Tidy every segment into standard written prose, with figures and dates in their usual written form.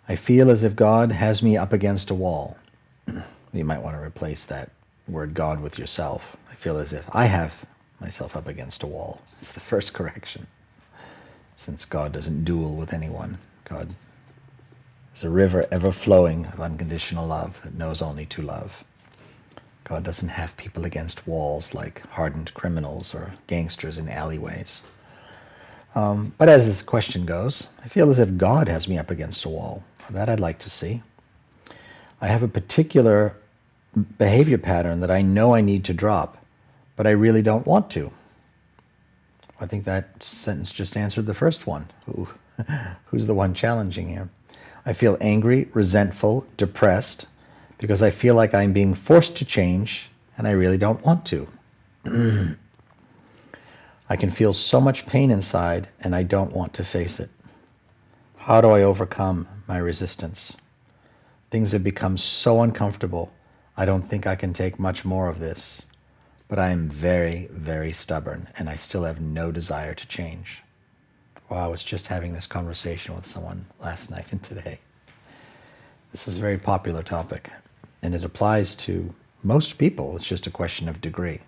I feel as if God has me up against a wall. You might want to replace that word God with yourself. I feel as if I have myself up against a wall. It's the first correction, since God doesn't duel with anyone. God is a river ever flowing of unconditional love that knows only to love. God doesn't have people against walls like hardened criminals or gangsters in alleyways. But as this question goes, I feel as if God has me up against a wall. That I'd like to see. I have a particular behavior pattern that I know I need to drop, but I really don't want to. I think that sentence just answered the first one. Who's the one challenging here? I feel angry, resentful, depressed, because I feel like I'm being forced to change, and I really don't want to. I can feel so much pain inside, and I don't want to face it. How do I overcome my resistance? Things have become so uncomfortable, I don't think I can take much more of this. But I am very, very stubborn, and I still have no desire to change. Well, I was just having this conversation with someone last night and today. This is a very popular topic, and it applies to most people. It's just a question of degree.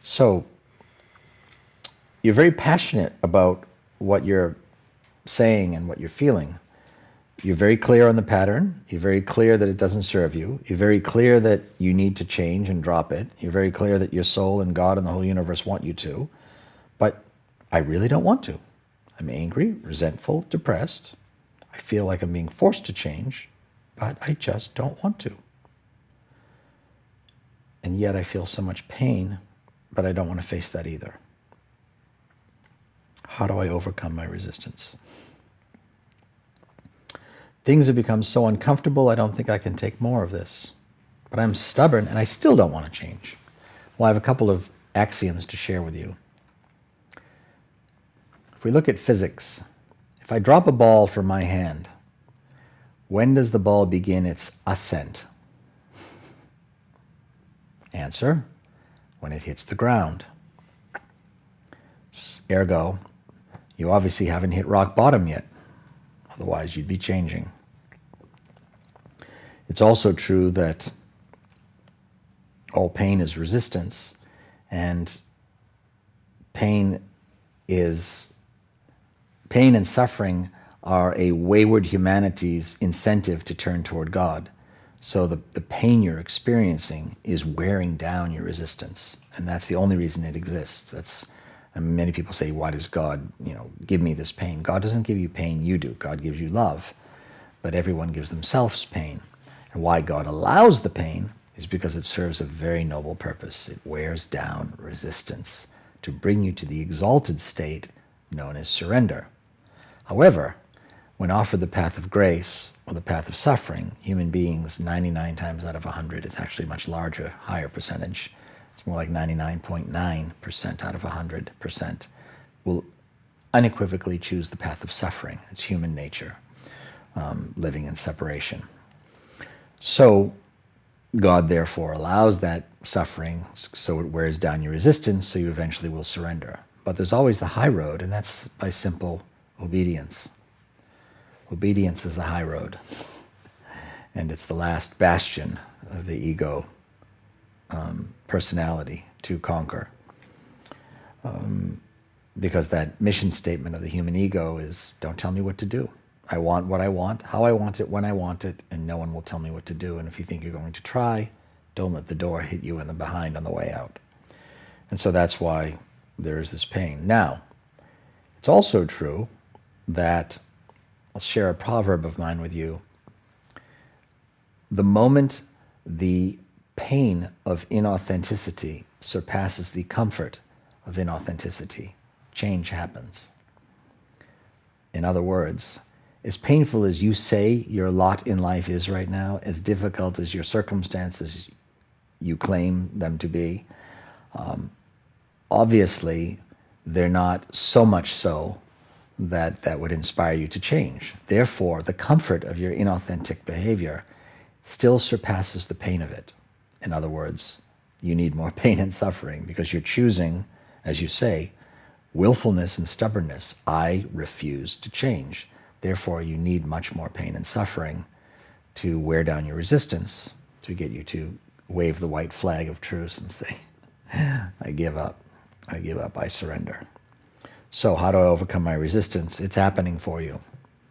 So, you're very passionate about what you're saying and what you're feeling. You're very clear on the pattern. You're very clear that it doesn't serve you. You're very clear that you need to change and drop it. You're very clear that your soul and God and the whole universe want you to. But I really don't want to. I'm angry, resentful, depressed. I feel like I'm being forced to change, but I just don't want to. And yet I feel so much pain, but I don't want to face that either. How do I overcome my resistance? Things have become so uncomfortable, I don't think I can take more of this. But I'm stubborn, and I still don't want to change. Well, I have a couple of axioms to share with you. If we look at physics, if I drop a ball from my hand, when does the ball begin its ascent? Answer, when it hits the ground. Ergo, you obviously haven't hit rock bottom yet. Otherwise, you'd be changing. It's also true that all pain is resistance, and pain and suffering are a wayward humanity's incentive to turn toward God. So the pain you're experiencing is wearing down your resistance, and that's the only reason it exists. And many people say, why does God, give me this pain? God doesn't give you pain, you do. God gives you love. But everyone gives themselves pain. And why God allows the pain is because it serves a very noble purpose. It wears down resistance to bring you to the exalted state known as surrender. However, when offered the path of grace or the path of suffering, human beings, 99 times out of 100, it's actually a much larger, higher percentage. It's more like 99.9% out of 100%, will unequivocally choose the path of suffering. It's human nature, living in separation. So God therefore allows that suffering so it wears down your resistance, so you eventually will surrender. But there's always the high road, and that's by simple obedience. Obedience is the high road, and it's the last bastion of the ego personality to conquer. Because that mission statement of the human ego is, don't tell me what to do. I want what I want, how I want it, when I want it, and no one will tell me what to do. And if you think you're going to try, don't let the door hit you in the behind on the way out. And so that's why there is this pain. Now, it's also true that, I'll share a proverb of mine with you. The moment the pain of inauthenticity surpasses the comfort of inauthenticity, change happens. In other words, as painful as you say your lot in life is right now, as difficult as your circumstances you claim them to be, obviously they're not so much so that would inspire you to change. Therefore, the comfort of your inauthentic behavior still surpasses the pain of it. In other words, you need more pain and suffering because you're choosing, as you say, willfulness and stubbornness. I refuse to change. Therefore, you need much more pain and suffering to wear down your resistance, to get you to wave the white flag of truce and say, I give up, I surrender. So how do I overcome my resistance? It's happening for you.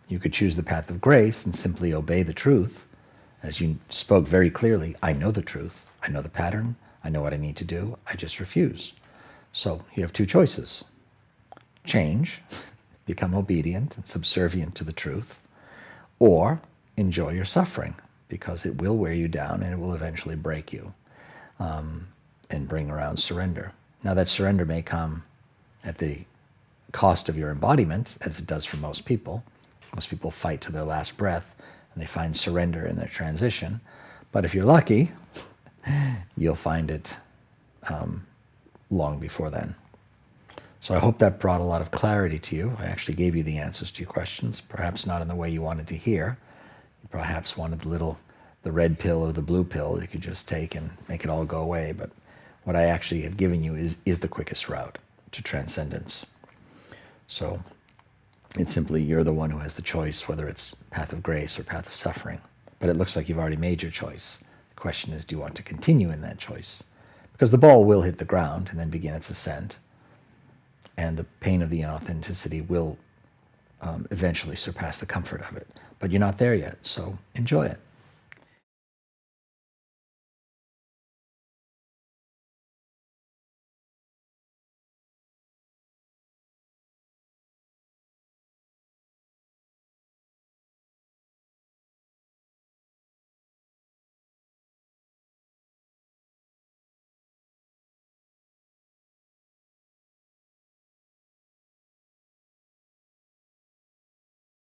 You could choose the path of grace and simply obey the truth. As you spoke very clearly, I know the truth. I know the pattern. I know what I need to do. I just refuse. So you have two choices. Change, become obedient and subservient to the truth, or enjoy your suffering, because it will wear you down and it will eventually break you and bring around surrender. Now that surrender may come at the cost of your embodiment, as it does for most people. Most people fight to their last breath and they find surrender in their transition. But if you're lucky, you'll find it long before then. So I hope that brought a lot of clarity to you. I actually gave you the answers to your questions, perhaps not in the way you wanted to hear. You perhaps wanted the red pill or the blue pill you could just take and make it all go away. But what I actually have given you is the quickest route to transcendence. So it's simply you're the one who has the choice, whether it's path of grace or path of suffering. But it looks like you've already made your choice. The question is, do you want to continue in that choice? Because the ball will hit the ground and then begin its ascent. And the pain of the inauthenticity will eventually surpass the comfort of it. But you're not there yet, so enjoy it.